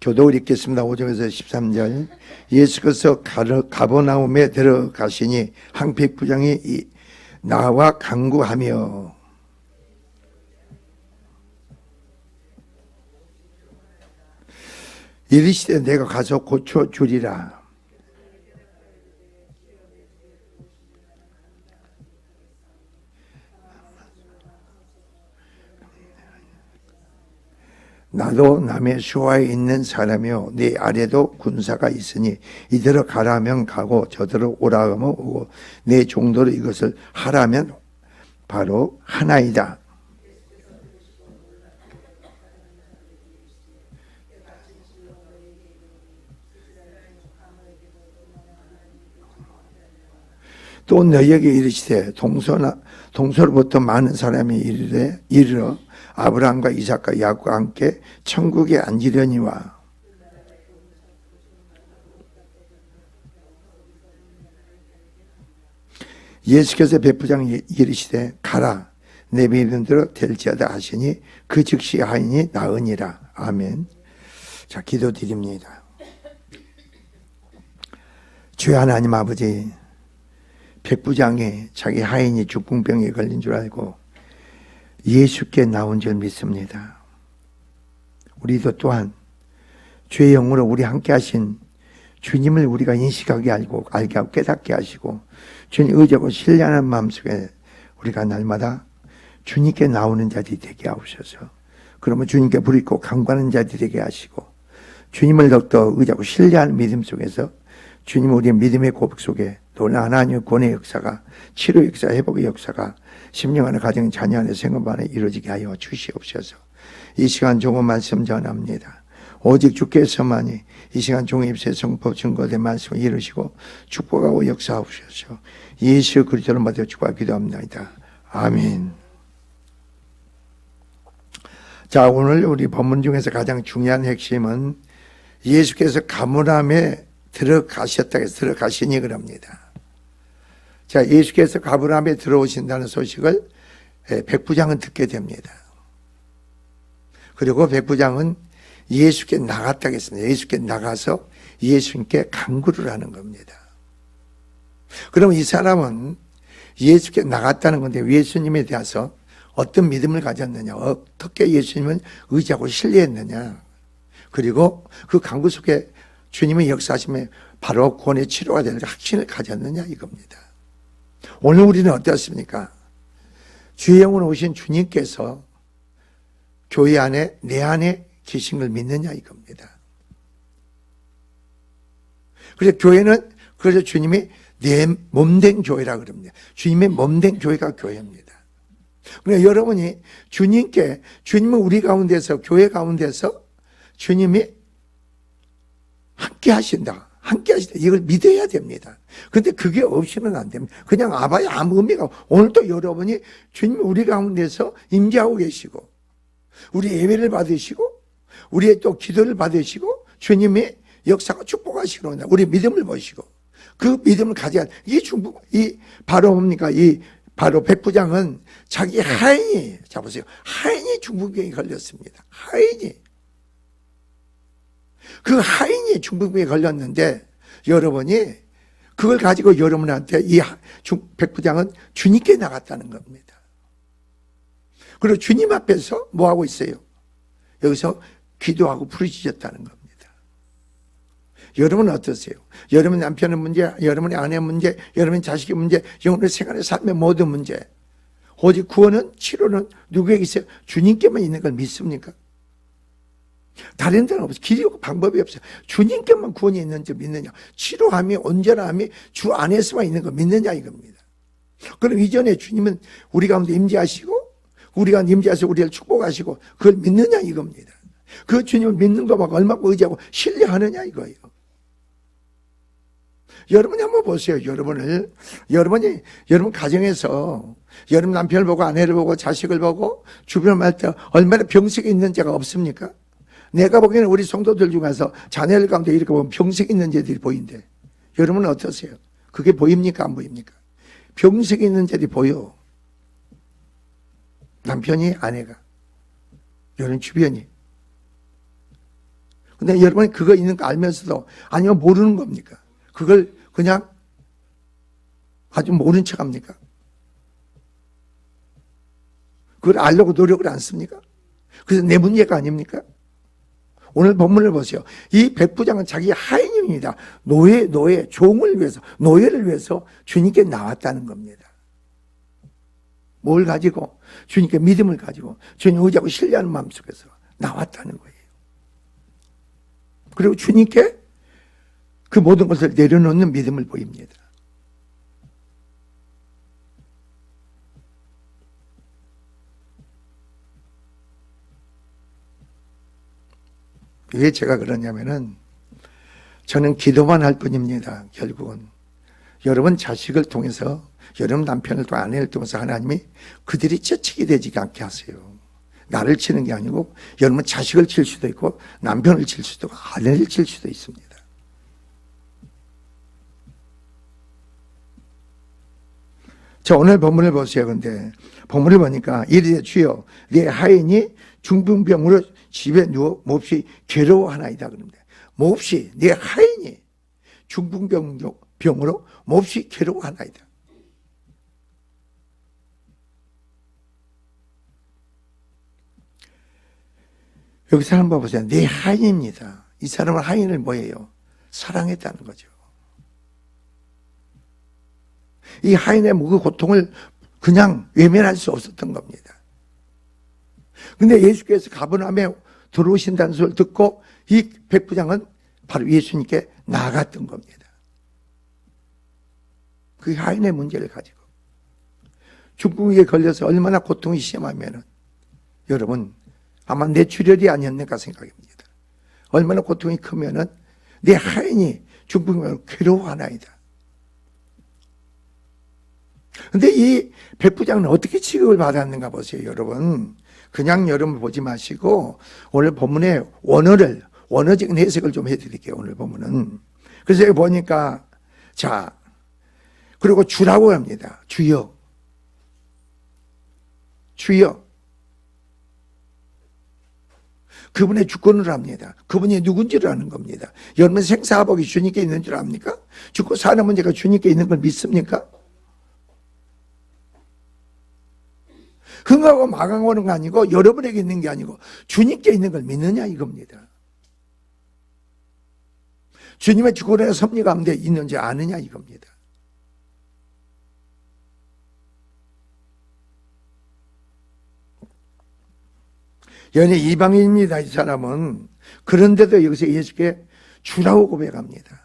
교독을 읽겠습니다. 5절에서 13절. 예수께서 가버나움에 들어가시니 한 백부장이 나와 간구하며 이르시되 내가 가서 고쳐주리라. 나도 남의 수하에 있는 사람이요 네 아래도 군사가 있으니 이대로 가라면 가고 저대로 오라면 오고 내 종도로 이것을 하라면 바로 하나이다. 또 너희에게 이르시되 동서로부터 많은 사람이 이르러 아브라함과 이삭과 야곱과 함께 천국에 앉으려니와 예수께서 백부장이 이르시되 가라 내 믿음대로 될지어다 하시니 그 즉시 하인이 나으니라. 아멘. 자, 기도드립니다. 주의 하나님 아버지, 백부장이 자기 하인이 죽궁병에 걸린 줄 알고 예수께 나온 줄 믿습니다. 우리도 또한 주의 영으로 우리 함께 하신 주님을 우리가 인식하게 알게 하고 깨닫게 하시고 주님 의지하고 신뢰하는 마음속에 우리가 날마다 주님께 나오는 자들이 되게 하옵소서. 그러면 주님께 부르짖고 간구하는 자들이 되게 하시고 주님을 더욱더 의지하고 신뢰하는 믿음 속에서 주님 우리의 믿음의 고백 속에 놀라운 하나님의 구원의 역사가, 치료 역사, 회복의 역사가 심령 안에 가정 자녀 안에 생업 안에 이루어지게 하여 주시옵소서. 이 시간 종의 말씀 전합니다. 오직 주께서만이 이 시간 종의 입술에 성법 증거된 말씀을 이루시고 축복하고 역사하옵소서. 예수 그리스도로 받아 축복하 기도합니다. 아멘. 자, 오늘 우리 본문 중에서 가장 중요한 핵심은 예수께서 가버나움에 들어가셨다 해서 들어가시니 그럽니다. 자, 예수께서 가버나움에 들어오신다는 소식을 백부장은 듣게 됩니다. 그리고 백부장은 예수께 나갔다 했습니다. 예수께 나가서 예수님께 간구를 하는 겁니다. 그럼 이 사람은 예수께 나갔다는 건데 예수님에 대해서 어떤 믿음을 가졌느냐, 어떻게 예수님을 의지하고 신뢰했느냐, 그리고 그 간구 속에 주님의 역사하심에 바로 구원의 치료가 될 확신을 가졌느냐 이겁니다. 오늘 우리는 어떻습니까? 주의 영으로 오신 주님께서 교회 안에 내 안에 계신 걸 믿느냐 이겁니다. 그래서 교회는 그래서 주님이 내 몸된 교회라 그럽니다. 주님의 몸된 교회가 교회입니다. 그러니까 여러분이 주님은 우리 가운데서 교회 가운데서 주님이 함께 하신다. 이걸 믿어야 됩니다. 근데 그게 없이는 안 됩니다. 그냥 아바야 아무 의미가 없고, 오늘도 여러분이 주님 우리 가운데서 임재하고 계시고, 우리 예배를 받으시고, 우리의 또 기도를 받으시고, 주님이 역사가 축복하시는 우리 믿음을 보시고, 그 믿음을 가져야, 바로 뭡니까? 바로 백부장은 자기 하인이, 자 보세요. 하인이 중풍병에 걸렸습니다. 그 하인이 중풍병에 걸렸는데 여러분이 그걸 가지고 여러분한테 이 백부장은 주님께 나갔다는 겁니다. 그리고 주님 앞에서 뭐하고 있어요? 여기서 기도하고 부르짖었다는 겁니다. 여러분은 어떠세요? 여러분 남편의 문제, 여러분의 아내의 문제, 여러분 자식의 문제, 영혼의 생활의 삶의 모든 문제, 오직 구원은 치료는 누구에게 있어요? 주님께만 있는 걸 믿습니까? 다른 데는 없어요. 길이 없고 방법이 없어요. 주님께만 구원이 있는지 믿느냐, 치료함이 온전함이 주 안에서만 있는 거 믿느냐 이겁니다. 그럼 이전에 주님은 우리 가운데 임재하시고 우리가 임재하셔서 우리를 축복하시고 그걸 믿느냐 이겁니다. 그 주님을 믿는 것만 얼마나 의지하고 신뢰하느냐 이거예요. 여러분이 한번 보세요. 여러분 가정에서 여러분 남편을 보고 아내를 보고 자식을 보고 주변을 말 때 얼마나 병석이 있는 자가 없습니까? 내가 보기에는 우리 성도들 중에서 자녀들 가운데 이렇게 보면 병석이 있는 자들이 보인대. 여러분은 어떠세요? 그게 보입니까? 안 보입니까? 병석이 있는 자들이 보여. 남편이 아내가, 여러분 주변이. 근데 여러분이 그거 있는 거 알면서도 아니면 모르는 겁니까? 그걸 그냥 아주 모른 척 합니까? 그걸 알려고 노력을 안 씁니까? 그래서 내 문제가 아닙니까? 오늘 본문을 보세요. 이 백부장은 자기 하인입니다. 노예, 종을 위해서, 노예를 위해서 주님께 나왔다는 겁니다. 뭘 가지고? 주님께 믿음을 가지고, 주님 의지하고 신뢰하는 마음속에서 나왔다는 거예요. 그리고 주님께 그 모든 것을 내려놓는 믿음을 보입니다. 왜 제가 그러냐면은 저는 기도만 할 뿐입니다. 결국은 여러분 자식을 통해서, 여러분 남편을 또 아내를 통해서 하나님이 그들이 채찍이 되지 않게 하세요. 나를 치는 게 아니고 여러분 자식을 칠 수도 있고 남편을 칠 수도 있고 아내를 칠 수도 있습니다. 자, 오늘 본문을 보세요. 근데 본문을 보니까 이르되 주여 내 하인이 중풍병으로 집에 누워 몹시 괴로워하나이다 그럽니다. 몹시 내 하인이 중풍병으로 몹시 괴로워하나이다. 여기서 한번 보세요. 내 하인입니다. 이 사람은 하인을 뭐예요? 사랑했다는 거죠. 이 하인의 그 고통을 그냥 외면할 수 없었던 겁니다. 근데 예수께서 가버나움에 들어오신다는 소리를 듣고 이 백부장은 바로 예수님께 나아갔던 겁니다. 그 하인의 문제를 가지고 중풍에 걸려서 얼마나 고통이 심하면은 여러분 아마 뇌출혈이 아니었는가 생각합니다. 얼마나 고통이 크면은 내 하인이 중풍으로 괴로워하나이다. 근데 이 백부장은 어떻게 취급을 받았는가 보세요, 여러분. 그냥 여러분 보지 마시고 오늘 본문의 원어적인 해석을 좀 해드릴게요. 오늘 본문은. 그래서 여기 보니까 자 그리고 주라고 합니다. 주여, 주여. 그분의 주권을 합니다. 그분이 누군지를 아는 겁니다. 여러분 생사화복이 주님께 있는 줄 압니까? 죽고 사는 문제가 주님께 있는 걸 믿습니까? 흥하고 마강 오는 거 아니고 여러분에게 있는 게 아니고 주님께 있는 걸 믿느냐 이겁니다. 주님의 주권의 섭리 가운데 있는지 아느냐 이겁니다. 연애 이방인입니다. 이 사람은. 그런데도 여기서 예수께 주라고 고백합니다.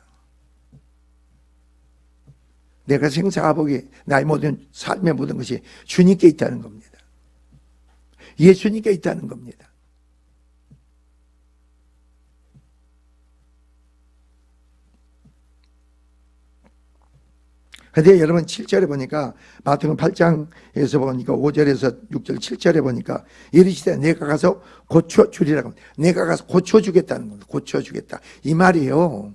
내가 생사화복이 나의 모든 삶의 모든 것이 주님께 있다는 겁니다. 예수님께 있다는 겁니다. 그런데 여러분 7절에 보니까 마태복음 8장에서 보니까 5절에서 6절 7절에 보니까 이르시되 내가 가서 고쳐주리라고 합니다. 내가 가서 고쳐주겠다는 겁니다. 고쳐주겠다. 이 말이에요.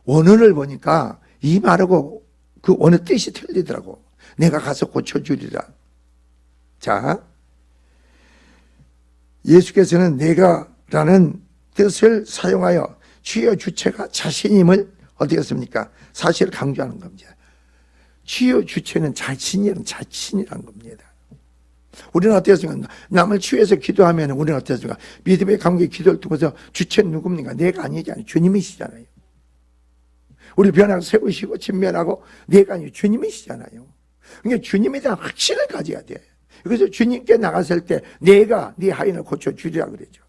원어를 보니까 이 말하고 그 원어 뜻이 틀리더라고. 내가 가서 고쳐주리라. 자, 예수께서는 내가라는 뜻을 사용하여 주여 주체가 자신임을 어떻게 했습니까? 사실을 강조하는 겁니다. 치유 주체는 자신이란 겁니다. 우리는 어떻습니까? 남을 치유해서 기도하면 우리는 어떻습니까? 믿음의 관계 기도를 통해서 주체는 누굽니까? 내가 아니잖아요. 주님이시잖아요. 우리 변화를 세우시고 진면하고 내가 아니고 주님이시잖아요. 그러니까 주님에 대한 확신을 가져야 돼. 그래서 주님께 나갔을 때 내가 네 하인을 고쳐주리라 그러죠.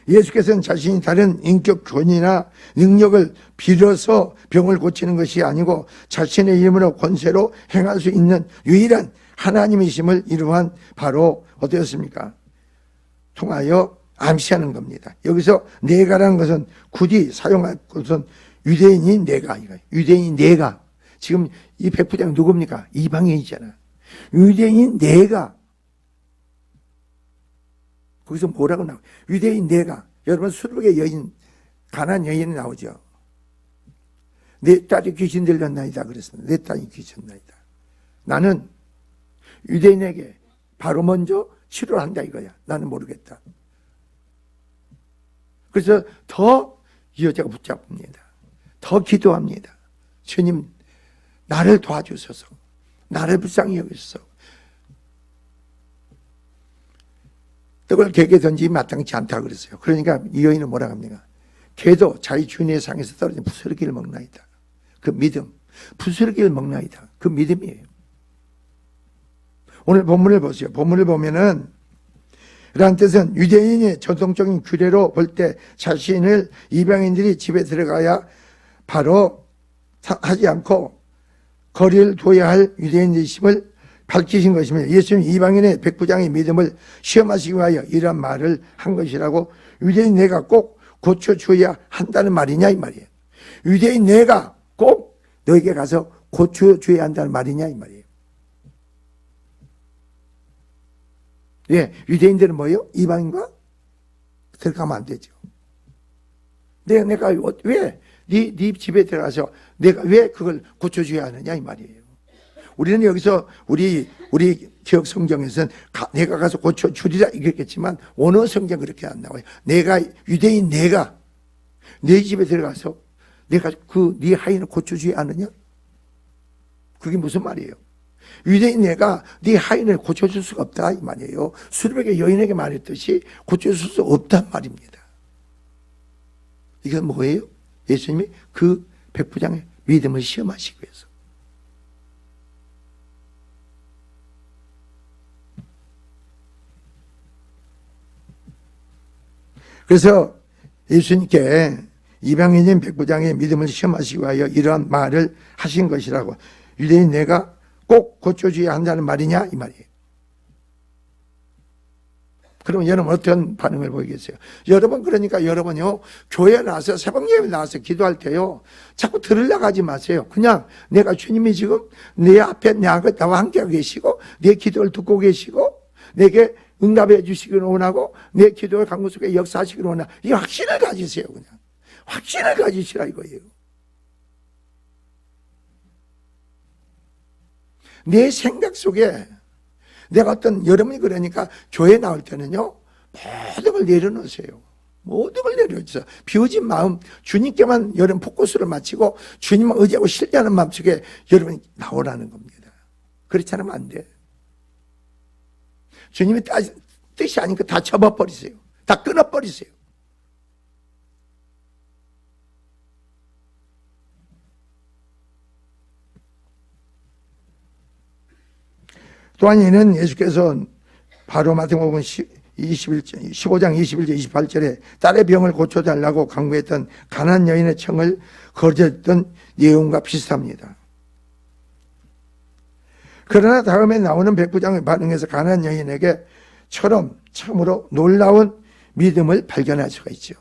예수께서는 자신이 다른 인격 권위나 능력을 빌어서 병을 고치는 것이 아니고 자신의 이름으로 권세로 행할 수 있는 유일한 하나님이심을 이루한 바로 어떻습니까? 통하여 암시하는 겁니다. 여기서 내가라는 것은 굳이 사용할 것은 유대인인 내가, 유대인인 내가. 지금 이 백부장 누굽니까? 이방인이잖아. 유대인인 내가. 거기서 뭐라고 나와요? 유대인 내가. 여러분 수르의 여인, 가나안 여인이 나오죠. 내 딸이 귀신 들렸나이다 그랬습니다. 내 딸이 귀신 나이다. 나는 유대인에게 바로 먼저 치료를 한다 이거야. 나는 모르겠다. 그래서 더 이 여자가 붙잡습니다. 더 기도합니다. 주님, 나를 도와주소서. 나를 불쌍히 여기소서. 떡을 개에게 던지기 마땅치 않다 그랬어요. 그러니까 이 여인은 뭐라 합니까? 개도 자기 주인의 상에서 떨어진 부스러기를 먹나이다. 그 믿음. 부스러기를 먹나이다. 그 믿음이에요. 오늘 본문을 보세요. 본문을 보면은 이러한 뜻은 유대인의 전통적인 규례로 볼 때 자신을 이방인들이 집에 들어가야 바로 하지 않고 거리를 둬야 할 유대인이심을 밝히신 것이며 예수님 이방인의 백부장의 믿음을 시험하시기 위하여 이런 말을 한 것이라고 유대인 내가 꼭 고쳐줘야 한다는 말이냐 이 말이에요. 유대인 내가 꼭 너에게 가서 고쳐줘야 한다는 말이냐 이 말이에요. 예, 유대인들은 뭐예요? 이방인과 들어가면 안 되죠. 내가 왜 네 집에 들어가서 내가 왜 그걸 고쳐줘야 하느냐 이 말이에요. 우리는 여기서 우리 기억 성경에서는 내가 가서 고쳐주리라 이랬겠지만 어느 성경 그렇게 안 나와요. 내가 유대인 내가 내 집에 들어가서 내가 네 하인을 고쳐줘야 하느냐? 그게 무슨 말이에요? 유대인 내가 네 하인을 고쳐줄 수가 없다 이 말이에요. 수르백의 여인에게 말했듯이 고쳐줄 수 없단 말입니다. 이건 뭐예요? 예수님이 그 백부장의 믿음을 시험하시기 위해서. 그래서 예수님께 이방인인 백부장의 믿음을 시험하시기 위하여 이러한 말을 하신 것이라고. 유대인 내가 꼭 고쳐줘야 한다는 말이냐 이 말이에요. 그럼 여러분 어떤 반응을 보이겠어요? 여러분 그러니까 여러분요 교회에 나와서 새벽 예배 나와서 기도할 때요 자꾸 들으려고 하지 마세요. 그냥 내가 주님이 지금 내 앞에 나와 함께 계시고 내 기도를 듣고 계시고 내게 응답해 주시기를 원하고 내 기도의 강구 속에 역사하시기를 원하고 이 확신을 가지세요. 그냥 확신을 가지시라 이거예요. 내 생각 속에 내가 여러분이 그러니까 교회 나올 때는요 모든 걸 내려놓으세요. 모든 걸 내려놓으세요. 비워진 마음 주님께만 여러분 포커스를 맞추고 주님만 의지하고 신뢰하는 마음 속에 여러분이 나오라는 겁니다. 그렇지 않으면 안 돼. 주님이 뜻이 아니니까 다 접어버리세요. 다 끊어버리세요. 또한 이는 예수께서 바로 마태복음 15장 21절 28절에 딸의 병을 고쳐달라고 강구했던 가난안 여인의 청을 거절했던 내용과 비슷합니다. 그러나 다음에 나오는 백부장의 반응에서 가난안 여인에게 처럼 참으로 놀라운 믿음을 발견할 수가 있죠.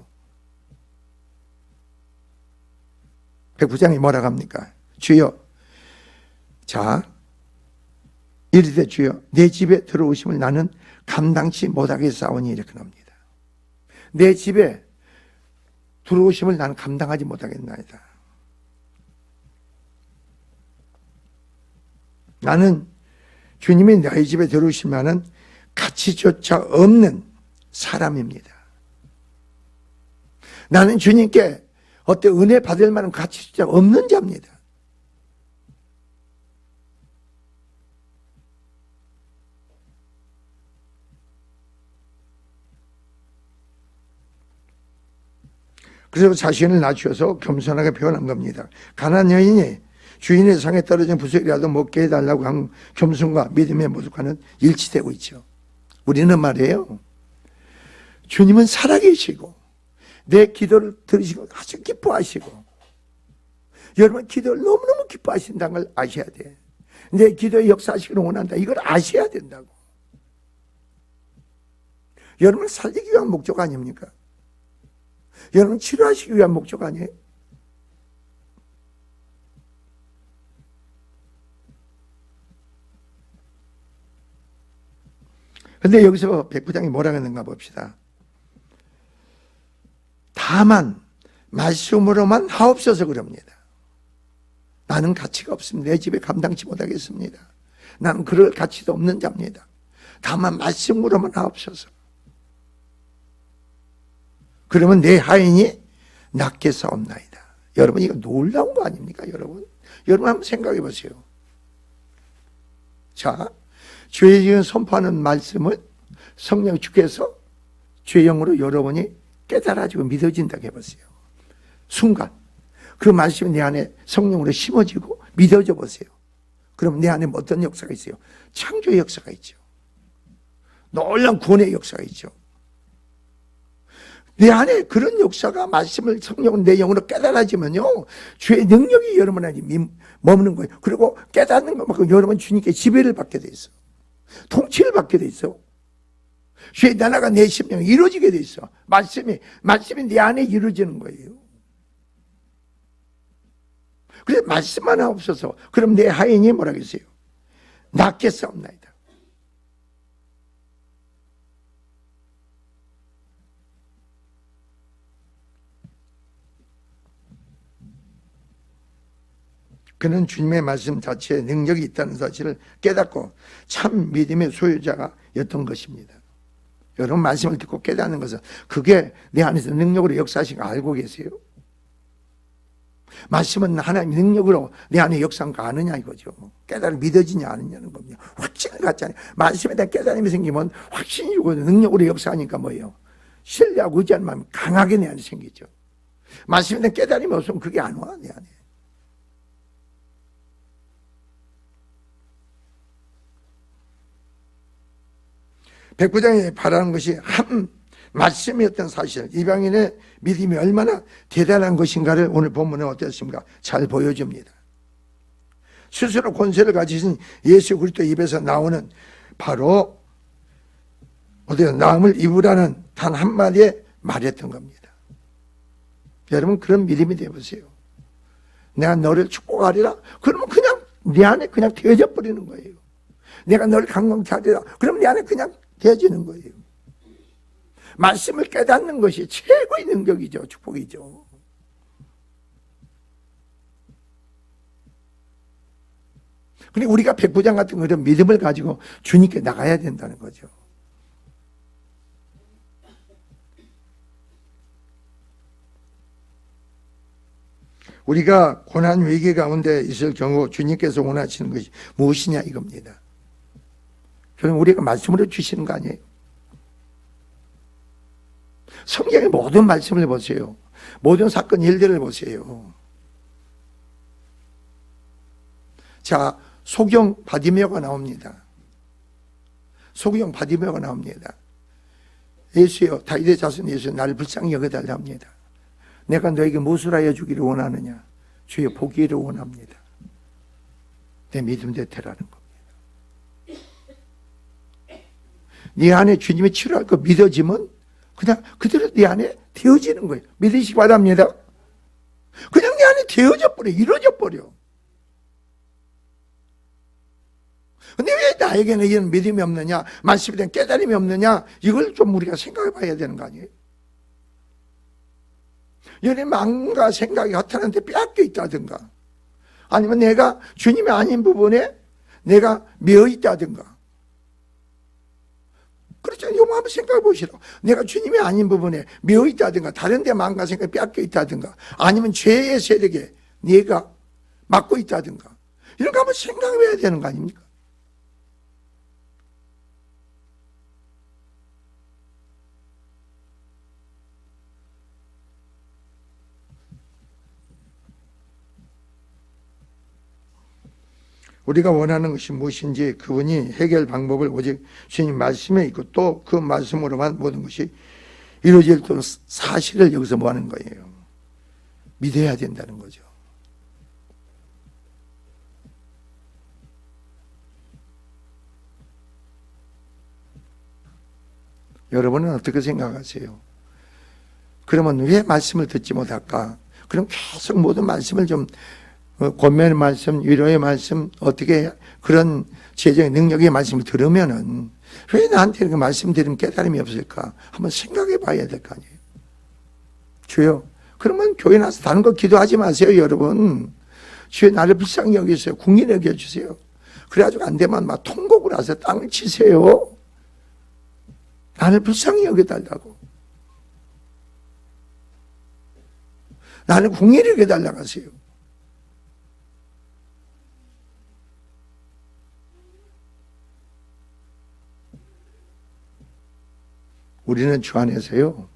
백부장이 뭐라고 합니까? 주여, 자 이르되 주여 내 집에 들어오심을 나는 감당치 못하겠사오니 이렇게 나옵니다. 내 집에 들어오심을 나는 감당하지 못하겠나이다. 나는 주님이 나의 집에 들어오시면은 가치조차 없는 사람입니다. 나는 주님께 어떤 은혜 받을 만한 가치조차 없는 자입니다. 그래서 자신을 낮추어서 겸손하게 표현한 겁니다. 가난안 여인이 주인의 상에 떨어진 부스러기라도 먹게 해달라고 한 겸손과 믿음의 모습과는 일치되고 있죠. 우리는 말이에요. 주님은 살아계시고 내 기도를 들으시고 아주 기뻐하시고 여러분 기도를 너무너무 기뻐하신다는 걸 아셔야 돼. 내 기도에 역사하시기를 원한다. 이걸 아셔야 된다고. 여러분을 살리기 위한 목적 아닙니까? 여러분 치료하시기 위한 목적 아니에요? 근데 여기서 백부장이 뭐라고 했는가 봅시다. 다만 말씀으로만 하옵소서 그럽니다. 나는 가치가 없습니다. 내 집에 감당치 못하겠습니다. 나는 그럴 가치도 없는 자입니다. 다만 말씀으로만 하옵소서. 그러면 내 하인이 낫게 사옵나이다. 여러분, 이거 놀라운 거 아닙니까? 여러분 한번 생각해 보세요. 자, 죄 지은 선포하는 말씀을 성령 주께서 죄영으로 여러분이 깨달아지고 믿어진다고 해보세요. 순간 그 말씀이 내 안에 성령으로 심어지고 믿어져 보세요. 그럼 내 안에 어떤 역사가 있어요? 창조의 역사가 있죠. 놀라운 구원의 역사가 있죠. 내 안에 그런 역사가 말씀을 성령은 내 영으로 깨달아지면요, 주의 능력이 여러분 안에 머무는 거예요. 그리고 깨닫는 것만큼 여러분 주님께 지배를 받게 돼 있어. 통치를 받게 돼 있어. 주의 나라가 내 심령에 이루어지게 돼 있어. 말씀이 내 안에 이루어지는 거예요. 그래서 말씀만 없어서 그럼 내 하인이 뭐라겠어요? 낫게 싸움나이다. 그는 주님의 말씀 자체에 능력이 있다는 사실을 깨닫고 참 믿음의 소유자였던 것입니다. 여러분, 말씀을 듣고 깨닫는 것은 그게 내 안에서 능력으로 역사하신 거 알고 계세요? 말씀은 하나님 능력으로 내 안에 역사한 거 아느냐 이거죠. 깨달음 믿어지냐 아느냐는 겁니다. 확신을 갖잖아요. 말씀에 대한 깨달음이 생기면 확신이 주고 능력으로 역사하니까 뭐예요? 신뢰하고 의지하는 마음이 강하게 내 안에 생기죠. 말씀에 대한 깨달음이 없으면 그게 안 와, 내 안에. 백부장이 바라는 것이 한 말씀이었던 사실, 이방인의 믿음이 얼마나 대단한 것인가를 오늘 본문은 어떻습니까? 잘 보여줍니다. 스스로 권세를 가지신 예수 그리스도 입에서 나오는 바로 나음을 입으라는 단 한마디에 말했던 겁니다. 여러분, 그런 믿음이 되어보세요. 내가 너를 축복하리라. 그러면 그냥 내 안에 그냥 되어져 버리는 거예요. 내가 너를 강건케 하리라. 그러면 내 안에 그냥 되어지는 거예요. 말씀을 깨닫는 것이 최고의 능력이죠. 축복이죠. 그런데 우리가 백부장 같은 그런 믿음을 가지고 주님께 나가야 된다는 거죠. 우리가 고난 위기 가운데 있을 경우 주님께서 원하시는 것이 무엇이냐 이겁니다. 그럼 우리가 말씀으로 주시는 거 아니에요? 성경의 모든 말씀을 보세요. 모든 사건 일들을 보세요. 자, 소경 바디메오가 나옵니다. 소경 바디메오가 나옵니다. 예수여, 다윗의 자손 예수여, 나를 불쌍히 여겨달라 합니다. 내가 너에게 무엇을 하여 주기를 원하느냐? 주여, 보기를 원합니다. 내 믿음대로 되라는 겁니다. 네 안에 주님이 치료할 거 믿어지면 그냥 그대로 네 안에 되어지는 거예요. 믿으시기 바랍니다. 그냥 네 안에 되어져 버려, 이루어져 버려. 근데 왜 나에게는 이런 믿음이 없느냐, 말씀에 대한 깨달음이 없느냐, 이걸 좀 우리가 생각해 봐야 되는 거 아니에요? 연애 마음과 생각이 허탄한테 빼앗겨 있다든가, 아니면 내가 주님이 아닌 부분에 내가 매여 있다든가. 그렇죠. 이거 한번 생각해 보시라고. 내가 주님이 아닌 부분에 매여 있다든가, 다른 데 마음과 생각이 빼앗겨 있다든가, 아니면 죄의 세력에 내가 맡고 있다든가, 이런 거 한번 생각해 봐야 되는 거 아닙니까? 우리가 원하는 것이 무엇인지 그분이 해결 방법을 오직 주님 말씀에 있고 또 그 말씀으로만 모든 것이 이루어질 또 사실을 여기서 뭐 하는 거예요? 믿어야 된다는 거죠. 여러분은 어떻게 생각하세요? 그러면 왜 말씀을 듣지 못할까? 그럼 계속 모든 말씀을 좀 권면의 말씀, 위로의 말씀, 어떻게 그런 제자의 능력의 말씀을 들으면은 왜 나한테 이렇게 말씀 들으면 깨달음이 없을까? 한번 생각해 봐야 될 거 아니에요. 주여, 그러면 교회 나서 다른 거 기도하지 마세요, 여러분. 주여, 나를 불쌍히 여기세요. 궁히 여겨주세요. 그래가지고 안 되면 막 통곡을 하서 땅을 치세요. 나를 불쌍히 여겨달라고. 나를 궁예히 여겨달라고 하세요. 우리는 주 안에서요,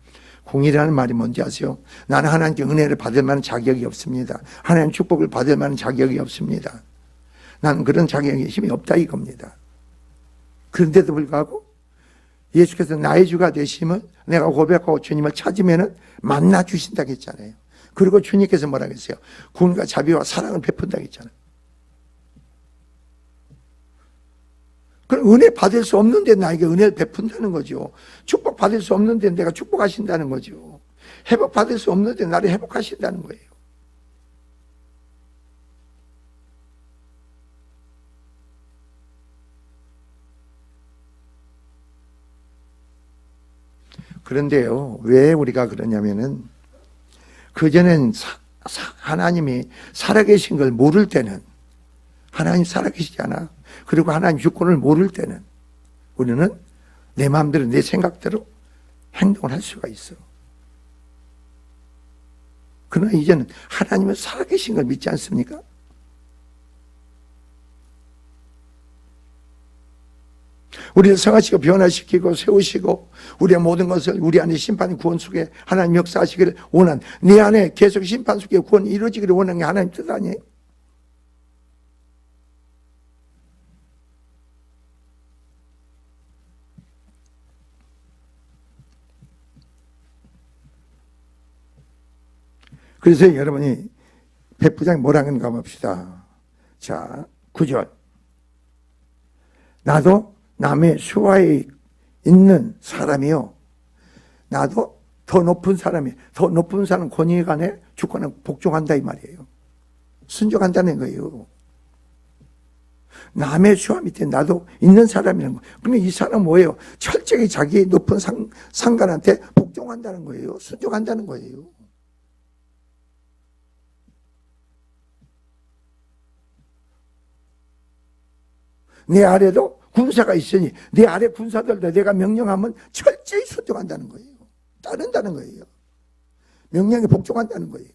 공의라는 말이 뭔지 아세요? 나는 하나님께 은혜를 받을 만한 자격이 없습니다. 하나님 축복을 받을 만한 자격이 없습니다. 나는 그런 자격이 힘이 없다 이겁니다. 그런데도 불구하고 예수께서 나의 주가 되심을 내가 고백하고 주님을 찾으면 만나 주신다고 했잖아요. 그리고 주님께서 뭐라고 했어요? 구원과 자비와 사랑을 베푼다고 했잖아요. 그럼 은혜 받을 수 없는데 나에게 은혜를 베푼다는 거죠. 축복 받을 수 없는데 내가 축복하신다는 거죠. 회복 받을 수 없는데 나를 회복하신다는 거예요. 그런데요, 왜 우리가 그러냐면은, 그전엔 하나님이 살아계신 걸 모를 때는, 하나님 살아계시지 않아. 그리고 하나님 주권을 모를 때는 우리는 내 마음대로 내 생각대로 행동을 할 수가 있어. 그러나 이제는 하나님은 살아계신 걸 믿지 않습니까? 우리를 성하시고 변화시키고 세우시고 우리의 모든 것을 우리 안에 심판 구원 속에 하나님 역사하시기를 원한, 내 안에 계속 심판 속에 구원이 이루어지기를 원하는 게 하나님 뜻 아니에요? 그래서 여러분이 백부장이 뭐라고 하는가 봅시다. 자, 9절. 나도 남의 수하에 있는 사람이요. 나도 더 높은 사람이, 더 높은 사람 권위관에 주권을 복종한다 이 말이에요. 순종한다는 거예요. 남의 수하 밑에 나도 있는 사람이라는 거예요. 그러면 이 사람은 뭐예요? 철저히 자기 높은 상관한테 복종한다는 거예요. 순종한다는 거예요. 내 아래도 군사가 있으니 내 아래 군사들도 내가 명령하면 철저히 순종한다는 거예요. 따른다는 거예요. 명령에 복종한다는 거예요.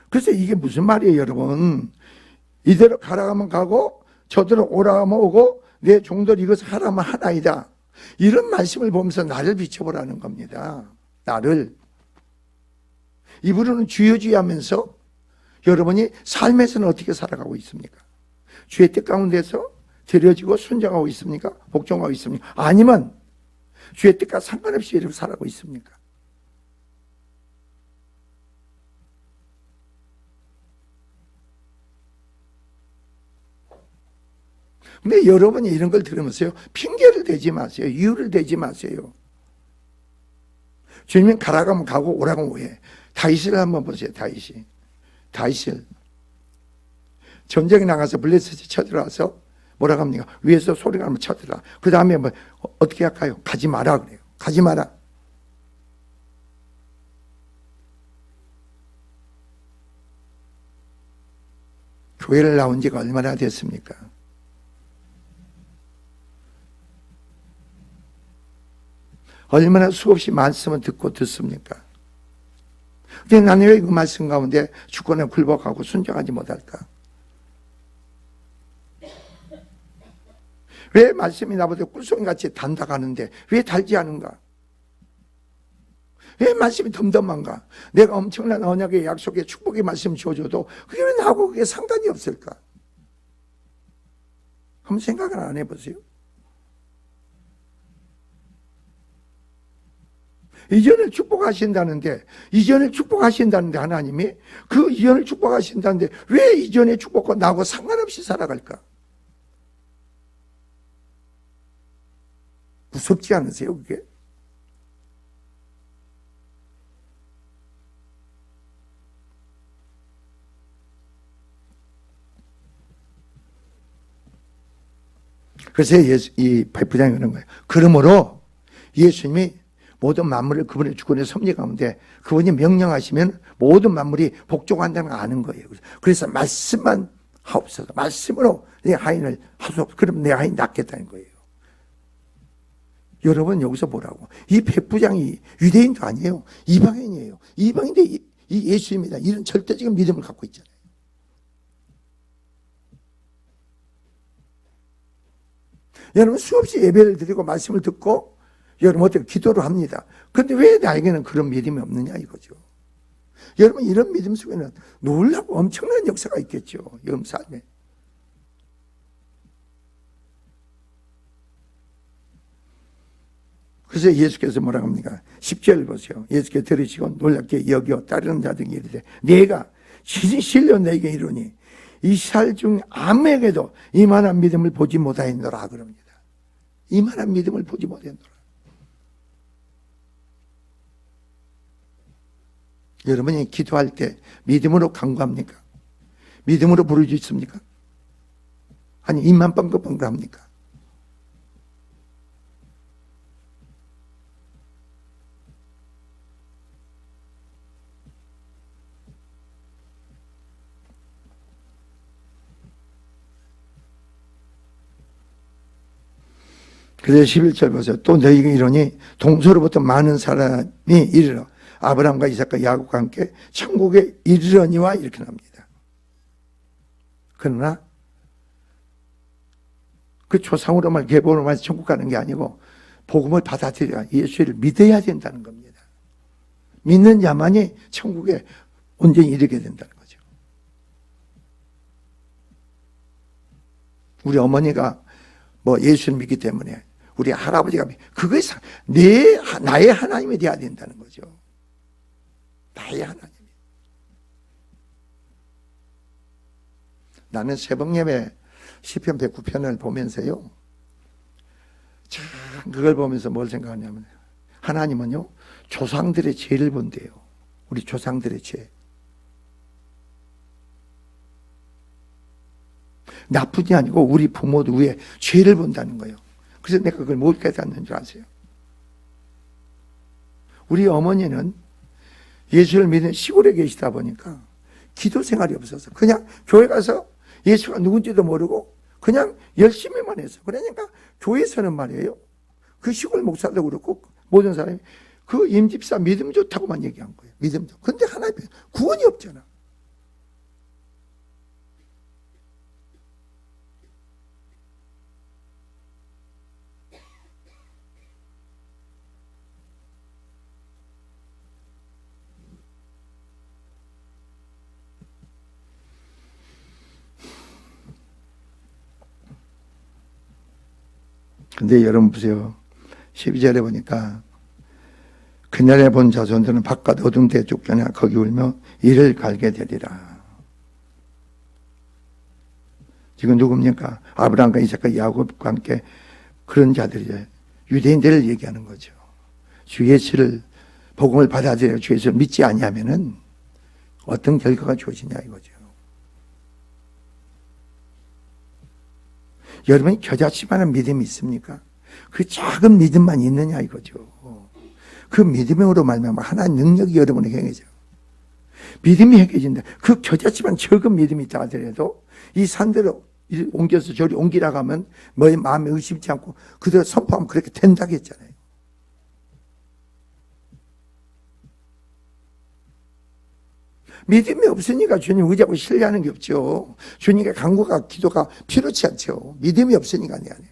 그래서 이게 무슨 말이에요, 여러분? 이대로 가라가면 가고 저대로 오라가면 오고 내 종들 이것을 하라면 하나이다. 이런 말씀을 보면서 나를 비춰보라는 겁니다. 나를. 입으로는 주여 주여 하면서 여러분이 삶에서는 어떻게 살아가고 있습니까? 주의 뜻 가운데서 드려지고 순종하고 있습니까? 복종하고 있습니까? 아니면 주의 뜻과 상관없이 이렇게 살아가고 있습니까? 근데 여러분이 이런 걸 들으면서요, 핑계를 대지 마세요. 이유를 대지 마세요. 주님은 가라가면 가고 오라가면 오해. 다윗을 한번 보세요. 다윗을 전쟁에 나가서 블레셋에 쳐들어와서 뭐라고 합니까? 위에서 소리가 나면 쳐들어와. 그 다음에 뭐 어떻게 할까요? 가지 마라 그래요. 가지 마라. 교회를 나온 지가 얼마나 됐습니까? 얼마나 수없이 말씀을 듣습니까? 근데 나는 왜 그 말씀 가운데 주권에 굴복하고 순종하지 못할까? 왜 말씀이 나보다 꿀송이같이 단다가는데 왜 달지 않은가? 왜 말씀이 덤덤한가? 내가 엄청난 언약의 약속의 축복의 말씀 줘줘도 그게 왜 나하고 그게 상관이 없을까? 한번 생각을 안 해보세요. 이전을 축복하신다는데 하나님이 그 이전을 축복하신다는데 왜 이전의 축복과 나하고 상관없이 살아갈까? 무섭지 않으세요, 그게? 그래서 이 백부장이 그런 거예요. 그러므로 예수님이 모든 만물을 그분의 주권에 섭리 가운데 그분이 명령하시면 모든 만물이 복종한다는 걸 아는 거예요. 그래서 말씀만 하옵소서. 말씀으로 내 하인을 하소서. 그럼 내 하인 낫겠다는 거예요. 여러분 여기서 보라고. 이 백부장이 유대인도 아니에요. 이방인이에요. 이방인데 이 예수입니다. 이런 절대적인 믿음을 갖고 있잖아요. 여러분 수없이 예배를 드리고 말씀을 듣고 여러분 어떻게 기도를 합니다. 그런데 왜 나에게는 그런 믿음이 없느냐 이거죠. 여러분 이런 믿음 속에는 놀라고 엄청난 역사가 있겠죠. 여러분 삶에. 그래서 예수께서 뭐라고 합니까? 10절 보세요. 예수께서 들으시고 놀랍게 여겨 따르는 자들에게 이르되 내가 진실로 내게 이르니 이스라엘 중 아무에게도 이만한 믿음을 보지 못하였노라 그럽니다. 이만한 믿음을 보지 못하였노라. 여러분이 기도할 때 믿음으로 간구합니까? 믿음으로 부르짖습니까? 아니 입만 뻥긋뻥긋 합니까? 그래서 11절 보세요. 또 너희에게 이르니 동서로부터 많은 사람이 이르러 아브라함과 이삭과 야곱과 함께 천국에 이르러니와 이렇게 납니다. 그러나 그 조상으로만 계보로만 천국 가는 게 아니고 복음을 받아들여야 예수를 믿어야 된다는 겁니다. 믿는 자만이 천국에 온전히 이르게 된다는 거죠. 우리 어머니가 뭐 예수를 믿기 때문에 우리 할아버지가 그것이 나의 하나님이 되어야 된다는 거죠. 나의 하나님. 나는 새벽예배 시편 109편을 보면서요. 참 그걸 보면서 뭘 생각하냐면 하나님은요. 조상들의 죄를 본대요. 우리 조상들의 죄. 나뿐이 아니고 우리 부모도 위에 죄를 본다는 거예요. 그래서 내가 그걸 못 깨닫는 줄 아세요? 우리 어머니는 예수를 믿는 시골에 계시다 보니까 기도 생활이 없어서 그냥 교회 가서 예수가 누군지도 모르고 그냥 열심히만 했어. 그러니까 교회에서는 말이에요. 그 시골 목사도 그렇고 모든 사람이 그 임집사 믿음 좋다고만 얘기한 거예요. 믿음 좋. 근데 하나님 구원이 없잖아. 근데 여러분 보세요. 12절에 보니까 그날에 본 자손들은 바깥 어둠 때에 쫓겨나 거기 울며 이를 갈게 되리라. 지금 누굽니까? 아브라함과 이삭과 야곱과 함께 그런 자들이 유대인들을 얘기하는 거죠. 주 예수를 복음을 받아들여 주 예수를 믿지 아니하면은 어떤 결과가 주어지냐 이거죠. 여러분이 겨자씨만한 믿음이 있습니까? 그 작은 믿음만 있느냐 이거죠. 그 믿음으로 말미암아 하나님 능력이 여러분에게 행해져. 믿음이 행해진다. 그 겨자씨만 적은 믿음이 있다 하더라도 이 산대로 옮겨서 저리 옮기라고 하면 너의 마음에 의심치 않고 그대로 선포하면 그렇게 된다고 했잖아요. 믿음이 없으니까 주님 의지하고 신뢰하는 게 없죠. 주님의 간구가 기도가 필요치 않죠. 믿음이 없으니까 내 안에.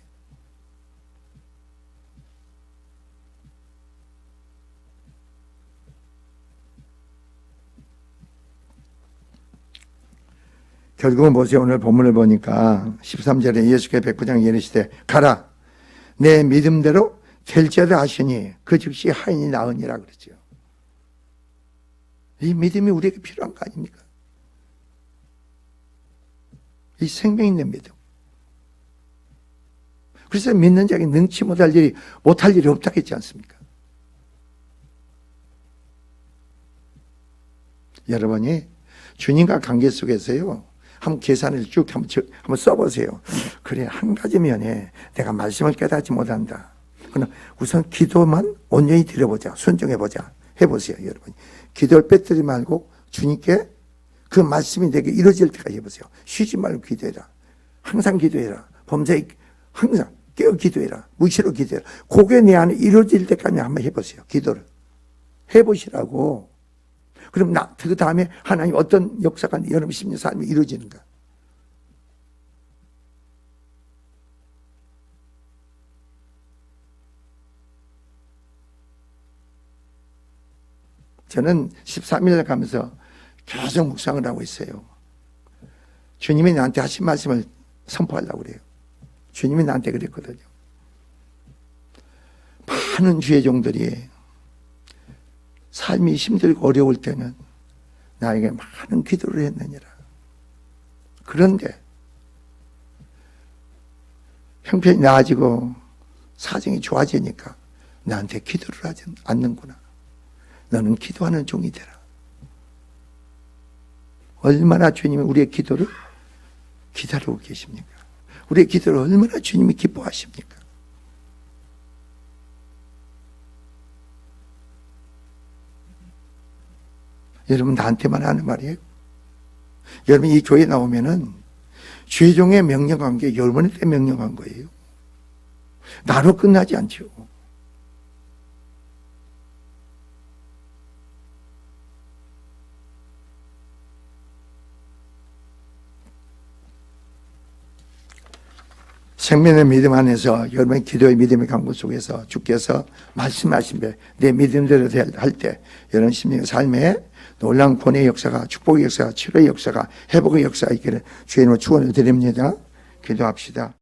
결국은 보세요. 오늘 본문을 보니까 13절에 예수께서 백부장에게 이르시되 가라 내 믿음대로 될지어다 하시니 그 즉시 하인이 나으니라 그러죠. 이 믿음이 우리에게 필요한 거 아닙니까? 이 생명 있는 믿음. 그래서 믿는 자에게 능치 못할 일이 없다고 했지 않습니까? 여러분이 주님과 관계 속에서요. 한번 계산을 쭉 한번 써보세요. 그래 한 가지 면에 내가 말씀을 깨닫지 못한다. 그러나 우선 기도만 온전히 드려보자. 순종해보자. 해보세요, 여러분. 기도를 빼뜨리지 말고 주님께 그 말씀이 내게 이루어질 때까지 해보세요. 쉬지 말고 기도해라. 항상 기도해라. 범사에 항상 깨어 기도해라. 무시로 기도해라. 그게 내 안에 이루어질 때까지 한번 해보세요. 기도를. 해보시라고. 그럼 그 다음에 하나님 어떤 역사가 여러분 심리 삶에 이루어지는가? 저는 13일 가면서 계속 묵상을 하고 있어요. 주님이 나한테 하신 말씀을 선포하려고 그래요. 주님이 나한테 그랬거든요. 많은 주의 종들이 삶이 힘들고 어려울 때는 나에게 많은 기도를 했느니라. 그런데 형편이 나아지고 사정이 좋아지니까 나한테 기도를 하지 않는구나. 너는 기도하는 종이 되라. 얼마나 주님이 우리의 기도를 기다리고 계십니까? 우리의 기도를 얼마나 주님이 기뻐하십니까? 여러분 나한테만 하는 말이에요. 여러분 이 교회 나오면은 죄종의 명령한 게 여러분한테 명령한 거예요. 나로 끝나지 않죠. 생명의 믿음 안에서 여러분의 기도의 믿음의 강구 속에서 주께서 말씀하신 내 믿음대로 할 때 여러분 심령의 삶에 놀라운 권의 역사가, 축복의 역사가, 치료의 역사가, 회복의 역사가 있기를 주의 이름으로 축원을 드립니다. 기도합시다.